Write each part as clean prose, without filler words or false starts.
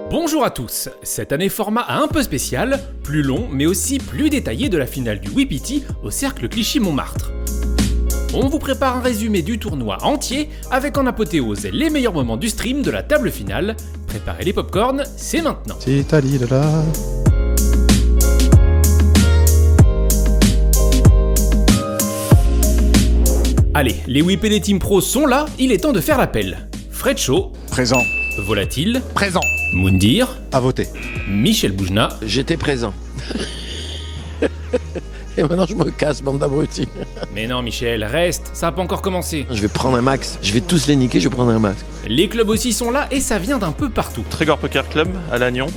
Bonjour à tous, cette année format un peu spécial, plus long mais aussi plus détaillé de la finale du Wipiti au Cercle Clichy-Montmartre. On vous prépare un résumé du tournoi entier avec en apothéose les meilleurs moments du stream de la table finale. Préparez les popcorns, c'est maintenant. C'est Italie de là. Allez, les whips et les team pros sont là, il est temps de faire l'appel. Fred Shaw, Présent. Volatile, Présent. Moundir, À voter. Michel Boujna, J'étais présent. Et maintenant je me casse, bande d'abrutis. mais non Michel, reste, ça n'a pas encore commencé. Je vais prendre un max. Je vais tous les niquer, je vais prendre un max. Les clubs aussi sont là et ça vient d'un peu partout. Trégor Poker Club à Lannion,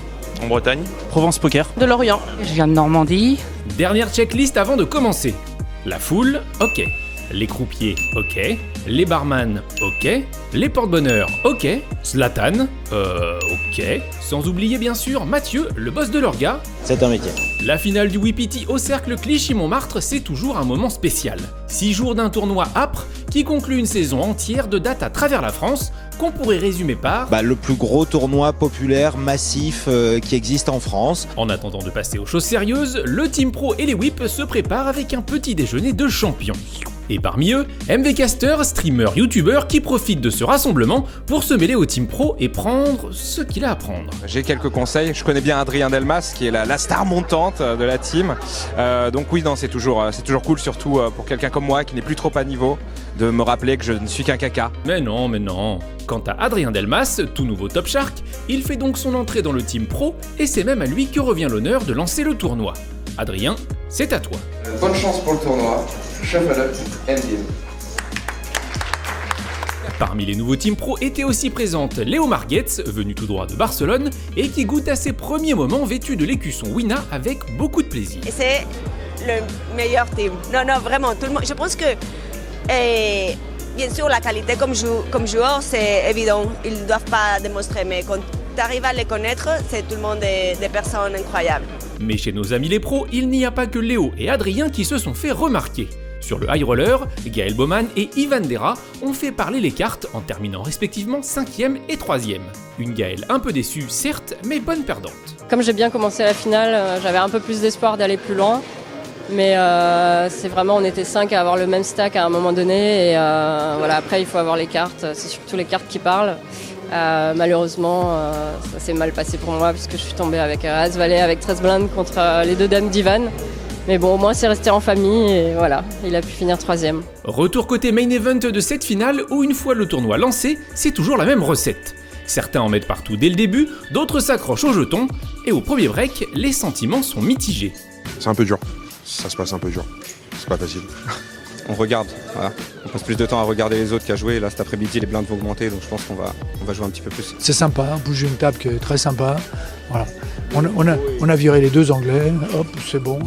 en Bretagne. Provence Poker. De Lorient. Je viens de Normandie. Dernière checklist avant de commencer. La foule, ok. Les croupiers, ok. Les barman, ok. Les porte-bonheur, ok. Zlatan, ok. Sans oublier bien sûr Mathieu, le boss de l'orga. C'est un métier. La finale du Wipiti au Cercle Clichy-Montmartre, c'est toujours un moment spécial. 6 jours d'un tournoi âpre qui conclut une saison entière de dates à travers la France, qu'on pourrait résumer par... Le plus gros tournoi populaire, massif qui existe en France. En attendant de passer aux choses sérieuses, le Team Pro et les whips se préparent avec un petit déjeuner de champions. Et parmi eux, MVcaster, streamer, youtubeur qui profite de ce rassemblement pour se mêler au Team Pro et prendre ce qu'il a à prendre. J'ai quelques conseils, je connais bien Adrien Delmas qui est la star montante de la team. Donc oui, non, c'est toujours cool, surtout pour quelqu'un comme moi qui n'est plus trop à niveau, de me rappeler que je ne suis qu'un caca. Mais non. Quant à Adrien Delmas, tout nouveau Top Shark, il fait donc son entrée dans le Team Pro et c'est même à lui que revient l'honneur de lancer le tournoi. Adrien, c'est à toi. Bonne chance pour le tournoi. Shuffle up and deal. Parmi les nouveaux Team Pro étaient aussi présentes Léo Marguetz, venu tout droit de Barcelone, et qui goûte à ses premiers moments vêtu de l'écusson Wina avec beaucoup de plaisir. Et c'est le meilleur team. Non, vraiment, tout le monde. Je pense que, bien sûr, la qualité comme joueur, c'est évident. Ils ne doivent pas démontrer, mais quand tu arrives à les connaître, c'est tout le monde des personnes incroyables. Mais chez nos amis les pros, il n'y a pas que Léo et Adrien qui se sont fait remarquer. Sur le high roller, Gaël Bowman et Ivan Dera ont fait parler les cartes en terminant respectivement 5e et 3e. Une Gaëlle un peu déçue, certes, mais bonne perdante. Comme j'ai bien commencé la finale, j'avais un peu plus d'espoir d'aller plus loin. Mais c'est vraiment, on était 5 à avoir le même stack à un moment donné. Et après, il faut avoir les cartes. C'est surtout les cartes qui parlent. Malheureusement, ça s'est mal passé pour moi puisque je suis tombée avec As Valet avec 13 blindes contre les deux dames d'Ivan. Mais bon, au moins c'est resté en famille et voilà, il a pu finir 3e. Retour côté main event de cette finale où une fois le tournoi lancé, c'est toujours la même recette. Certains en mettent partout dès le début, d'autres s'accrochent aux jetons, et au premier break, les sentiments sont mitigés. C'est un peu dur. Ça se passe un peu dur. C'est pas facile. On regarde, voilà. On passe plus de temps à regarder les autres qu'à jouer. Là, cet après-midi, les blindes vont augmenter, donc je pense qu'on va jouer un petit peu plus. C'est sympa, vous jouez une table qui est très sympa. Voilà. On a viré les deux Anglais, hop, c'est bon.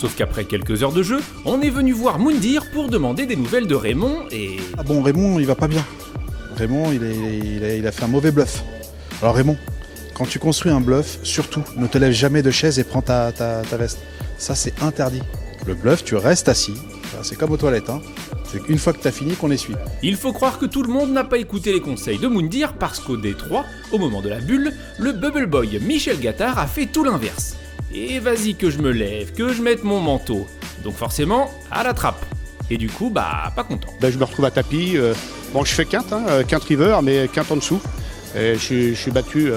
Sauf qu'après quelques heures de jeu, on est venu voir Moundir pour demander des nouvelles de Raymond et... Ah bon, Raymond, il va pas bien. Raymond, il a fait un mauvais bluff. Alors Raymond, quand tu construis un bluff, surtout, ne te lève jamais de chaise et prends ta veste. Ça, c'est interdit. Le bluff, tu restes assis. C'est comme aux toilettes, hein. C'est une fois que t'as fini qu'on essuie. Il faut croire que tout le monde n'a pas écouté les conseils de Moundir parce qu'au D3, au moment de la bulle, le Bubble Boy Michel Gattard a fait tout l'inverse. Et vas-y que je me lève, que je mette mon manteau. Donc forcément, à la trappe. Et du coup, pas content. Je me retrouve à tapis. Je fais quinte, quinte river, mais quinte en dessous. Et je suis battu,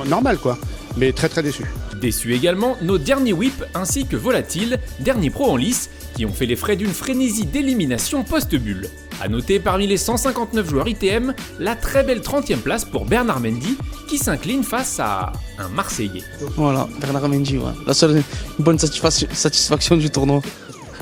normal quoi, mais très très déçu. Déçus également nos derniers whips ainsi que Volatile, dernier pro en lice, qui ont fait les frais d'une frénésie d'élimination post-bulle. A noter parmi les 159 joueurs ITM, la très belle 30e place pour Bernard Mendy, qui s'incline face à un Marseillais. Voilà, Bernard Mendy, ouais. La seule bonne satisfaction du tournoi.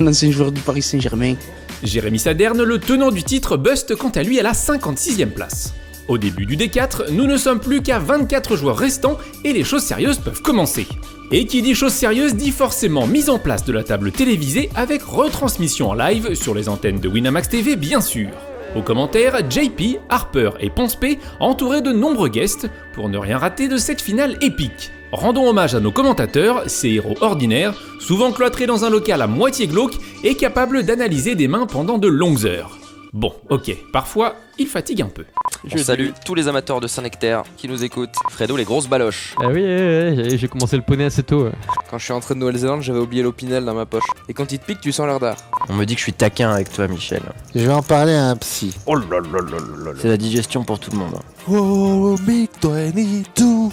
Un ancien joueur du Paris Saint-Germain. Jérémy Saderne, le tenant du titre, buste quant à lui à la 56e place. Au début du D4, nous ne sommes plus qu'à 24 joueurs restants et les choses sérieuses peuvent commencer. Et qui dit choses sérieuses dit forcément mise en place de la table télévisée avec retransmission en live sur les antennes de Winamax TV bien sûr. Aux commentaires, JP, Harper et Ponce P entourés de nombreux guests pour ne rien rater de cette finale épique. Rendons hommage à nos commentateurs, ces héros ordinaires, souvent cloîtrés dans un local à moitié glauque et capables d'analyser des mains pendant de longues heures. Bon, ok, parfois, il fatigue un peu. On salue tous les amateurs de Saint-Nectaire qui nous écoutent. Fredo, les grosses baloches. Ah oui, j'ai commencé le poney assez tôt. Quand je suis rentré de Nouvelle-Zélande, j'avais oublié l'opinel dans ma poche. Et quand il te pique, tu sens l'air d'art. On me dit que je suis taquin avec toi, Michel. Je vais en parler à un psy. Oh là là là là là. C'est la digestion pour tout le monde. Oh, Myth22.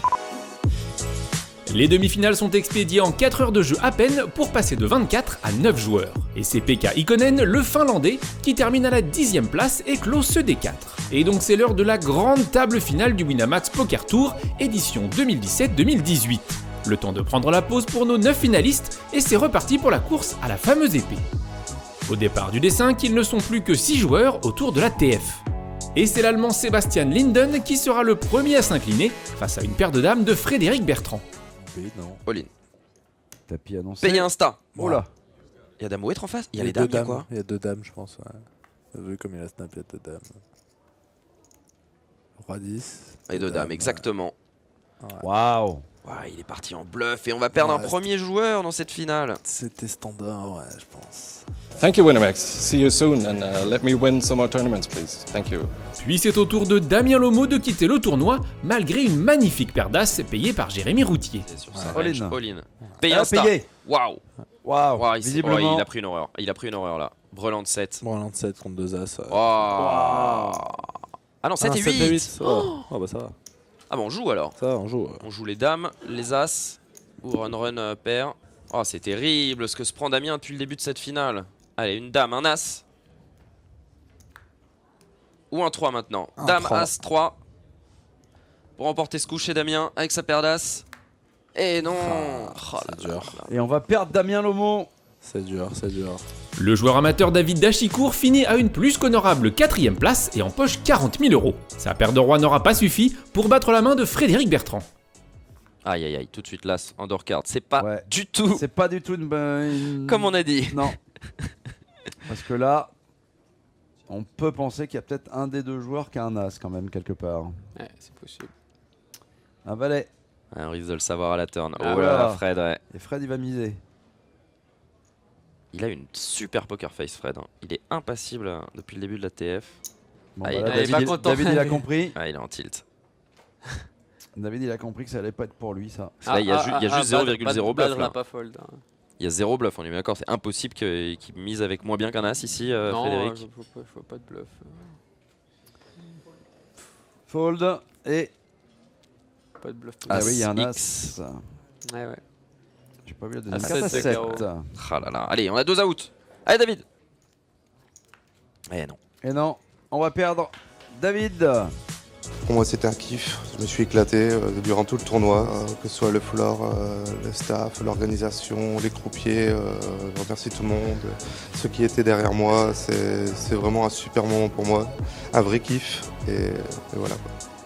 Les demi-finales sont expédiées en 4 heures de jeu à peine pour passer de 24 à 9 joueurs. Et c'est Pekka Ikonen, le Finlandais, qui termine à la 10e place et clôt ce D4. Et donc c'est l'heure de la grande table finale du Winamax Poker Tour, édition 2017-2018. Le temps de prendre la pause pour nos 9 finalistes et c'est reparti pour la course à la fameuse épée. Au départ du D5, ils ne sont plus que 6 joueurs autour de la TF. Et c'est l'Allemand Sebastian Linden qui sera le premier à s'incliner face à une paire de dames de Frédéric Bertrand. Non. All-in. Tapis annoncé. Payé Insta. Oh là. Il y a dame ou être en face. Il y a les deux dames, il y a quoi? Il y a 2 dames, je pense. Ouais. T'as vu comme il a snap, il y a 2 dames. Roi 10. Et 2 dames, exactement. Waouh. Ouais, il est parti en bluff et on va perdre un premier joueur dans cette finale. C'était standard, ouais, je pense. Thank you, Winamax. See you soon and let me win some more tournaments, please. Thank you. Puis c'est au tour de Damien Lomo de quitter le tournoi, malgré une magnifique paire d'as payée par Jérémy Routier. All-in. All-in. Payé Insta. Waouh. Waouh. Visiblement. Il a pris une horreur. Il a pris une horreur là. Brelan de 7. Brelan de 7 contre 2 as. Wow. Ah non, 7 et 8. Oh bah ça va. Ah bah on joue alors. Ça va, on joue. On joue les dames, les as, ou run pair. Oh c'est terrible ce que se prend Damien depuis le début de cette finale. Allez, une dame, un as. Ou un 3 maintenant. Dame, 3. as, 3. Pour remporter ce coup chez Damien avec sa paire d'as. Et non. C'est dur. Et on va perdre Damien Lomo. C'est dur, c'est dur. Le joueur amateur David Dachicourt finit à une plus qu'honorable 4e place et empoche 40 000 €. Sa paire de rois n'aura pas suffi pour battre la main de Frédéric Bertrand. Aïe aïe aïe, tout de suite l'as, undercard. C'est pas du tout. C'est pas du tout une... Comme on a dit. Non. Parce que là, on peut penser qu'il y a peut-être un des 2 joueurs qui a un as quand même quelque part. Ouais, c'est possible. Un valet. Ouais, on risque de le savoir à la turn. Ah oh là là, Fred, ouais. Et Fred, il va miser. Il a une super poker face, Fred. Il est impassible depuis le début de la TF. Bon, voilà, David, il a compris. Ah, il est en tilt. David, il a compris que ça allait pas être pour lui, ça. Là, il y a juste 0,0 bluff. Là. Pas fold. Il y a 0 bluff, on est d'accord. C'est impossible qu'il mise avec moins bien qu'un as ici, Frédéric. Non, je vois pas de bluff. Fold et... Pas de bluff. Ah oui, il y a un X. as. Ouais. J'ai pas vu la deuxième carte. À 7. Ah là là. Allez, on a 2 out. Allez, David. Eh non. Et non, on va perdre David. Pour moi, c'était un kiff. Je me suis éclaté durant tout le tournoi, que ce soit le floor, le staff, l'organisation, les croupiers. Je remercie tout le monde, ceux qui étaient derrière moi. C'est vraiment un super moment pour moi, un vrai kiff. Et voilà.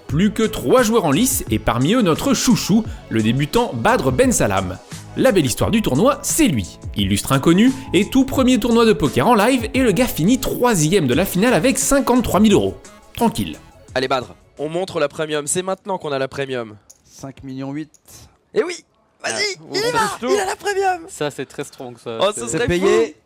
Plus que 3 joueurs en lice et parmi eux notre chouchou, le débutant Badr Ben Salam. La belle histoire du tournoi, c'est lui. Illustre inconnu et tout premier tournoi de poker en live et le gars finit 3e de la finale avec 53 000 €. Tranquille. Allez Badr, on montre la premium. C'est maintenant qu'on a la premium. 5,8 millions. Et oui, vas-y, il a la premium. Ça c'est très strong ça. Oh, ça serait payé.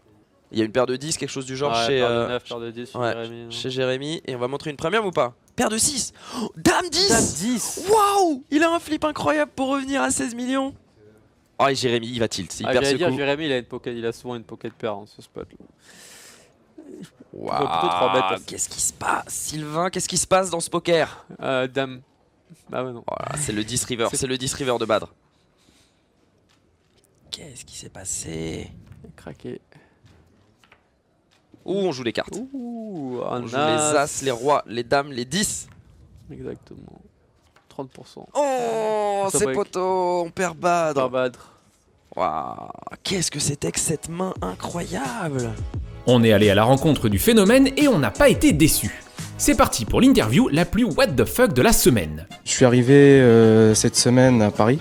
Il y a une paire de 10, quelque chose du genre chez paire de 9, paire de 10 Jérémy, chez Jérémy. Et on va montrer une premium ou pas? Paire de 6. Oh, Dame 10. Dame 10. Waouh, il a un flip incroyable pour revenir à 16 millions. Oh et Jérémy, il va tilt. Il perd ce coup. Jérémy, il a souvent une pocket pair ce spot. Waouh, qu'est-ce qui se passe? Sylvain, qu'est-ce qui se passe dans ce poker? Dame. Ah ouais, non. Voilà, c'est le 10 river, c'est le 10 river de Badr. Qu'est-ce qui s'est passé? Il a craqué. Ouh, on joue les cartes. Ouh, on joue les as, les rois, les dames, les 10. Exactement. 30%. Oh, c'est poteau, on perd Badr. Waouh, qu'est-ce que c'était que cette main incroyable? On est allé à la rencontre du phénomène et on n'a pas été déçus. C'est parti pour l'interview la plus what the fuck de la semaine. Je suis arrivé cette semaine à Paris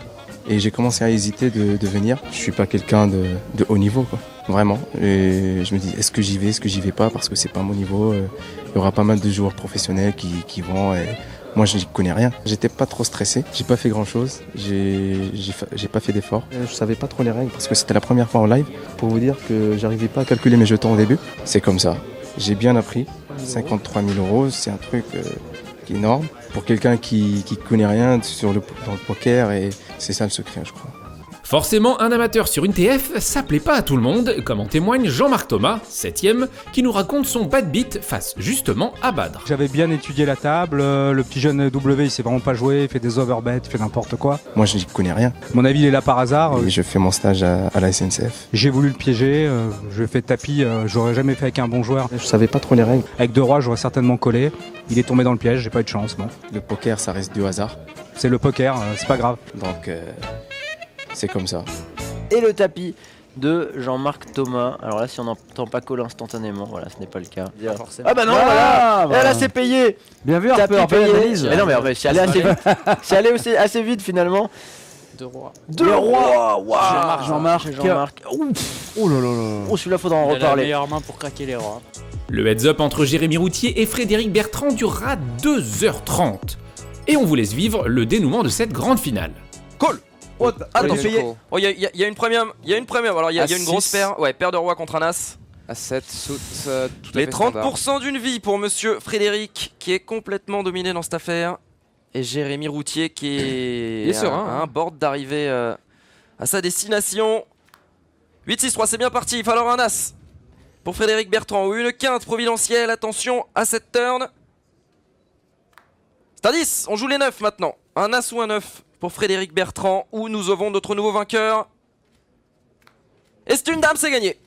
et j'ai commencé à hésiter de venir. Je suis pas quelqu'un de haut niveau, quoi. Vraiment. Et je me dis, est-ce que j'y vais pas, parce que c'est pas mon niveau. Il y aura pas mal de joueurs professionnels qui vont. Et moi, je n'y connais rien. J'étais pas trop stressé. J'ai pas fait grand chose. J'ai pas fait d'efforts. Je savais pas trop les règles parce que c'était la première fois en live. Pour vous dire que j'arrivais pas à calculer mes jetons au début. C'est comme ça. J'ai bien appris. 53 000 €, c'est un truc qui est énorme. Pour quelqu'un qui connaît rien dans le poker, et c'est ça le secret, je crois. Forcément, un amateur sur une TF, ça plaît pas à tout le monde, comme en témoigne Jean-Marc Thomas, 7ème, qui nous raconte son bad beat face justement à Badr. J'avais bien étudié la table, le petit jeune W il sait vraiment pas jouer, il fait des overbets, il fait n'importe quoi. Moi je n'y connais rien. Mon avis il est là par hasard. Et je fais mon stage à la SNCF. J'ai voulu le piéger, je lui ai fait tapis, j'aurais jamais fait avec un bon joueur. Je savais pas trop les règles. Avec 2 rois j'aurais certainement collé, il est tombé dans le piège, j'ai pas eu de chance. Bon. Le poker ça reste du hasard. C'est le poker, c'est pas grave. Donc c'est comme ça. Et le tapis de Jean-Marc Thomas. Alors là, si on n'entend pas call instantanément, voilà, ce n'est pas le cas. Ah bah non, voilà, voilà. là c'est payé. Bien vu, Harper, payé. Mais non, mais en fait, c'est allé assez vite. C'est allé aussi assez vite finalement. 2 rois. 2 rois. Wow. Jean-Marc. Oh là là là. Oh, celui-là, faudra en reparler. Il a la meilleure main pour craquer les rois. Le heads-up entre Jérémy Routier et Frédéric Bertrand durera 2h30. Et on vous laisse vivre le dénouement de cette grande finale. Call. Attention. Oh, il y a une première. Alors il y a une grosse paire. Ouais, paire de rois contre un as. À 7, tout à Les fait 30% d'une vie pour monsieur Frédéric qui est complètement dominé dans cette affaire. Et Jérémy Routier qui est à un board d'arriver à sa destination. 8-6-3, c'est bien parti. Il va falloir un as pour Frédéric Bertrand ou une quinte providentielle. Attention à cette turn. C'est un 10. On joue les 9 maintenant. Un as ou un 9 pour Frédéric Bertrand, où nous avons notre nouveau vainqueur. Et c'est une dame, c'est gagné.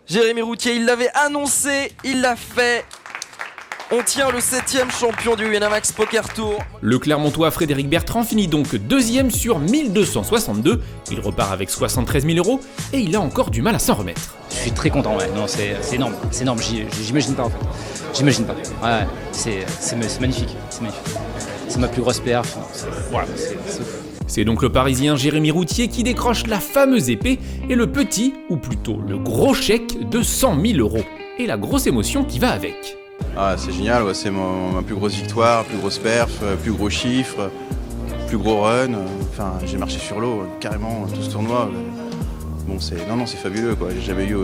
Jérémy Routier, il l'avait annoncé, il l'a fait. On tient le 7ème champion du Winamax Poker Tour. Le Clermontois Frédéric Bertrand finit donc 2ème sur 1262. Il repart avec 73 000 € et il a encore du mal à s'en remettre. Je suis très content, ouais. Non, c'est énorme. C'est énorme. J'imagine pas en fait. J'imagine pas. Ouais, c'est magnifique. C'est magnifique. C'est ma plus grosse perf. Voilà, c'est ouf. C'est donc le Parisien Jérémy Routier qui décroche la fameuse épée et le petit, ou plutôt le gros chèque de 100 000 €. Et la grosse émotion qui va avec. Ah, c'est génial, ouais, c'est ma plus grosse victoire, plus grosse perf, plus gros chiffre, plus gros run. Enfin, j'ai marché sur l'eau carrément tout ce tournoi. Bon, c'est fabuleux quoi. J'ai jamais eu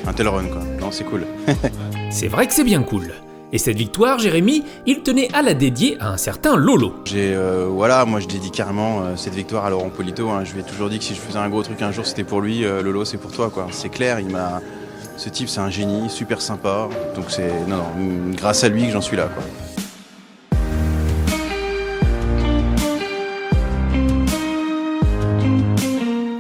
un tel run quoi. Non, c'est cool. C'est vrai que c'est bien cool. Et cette victoire, Jérémy, il tenait à la dédier à un certain Lolo. Moi je dédie carrément cette victoire à Laurent Polito. Hein. Je lui ai toujours dit que si je faisais un gros truc un jour, c'était pour lui. Lolo, c'est pour toi quoi. C'est clair, ce type, c'est un génie, super sympa. Donc c'est grâce à lui que j'en suis là quoi.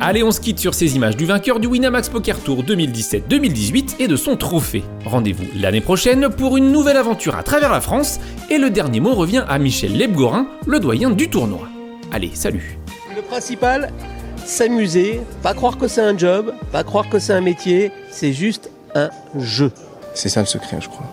Allez, on se quitte sur ces images du vainqueur du Winamax Poker Tour 2017-2018 et de son trophée. Rendez-vous l'année prochaine pour une nouvelle aventure à travers la France et le dernier mot revient à Michel Lebgorin, le doyen du tournoi. Allez, salut. Le principal, s'amuser, pas croire que c'est un job, pas croire que c'est un métier, c'est juste un jeu. C'est ça le secret, je crois.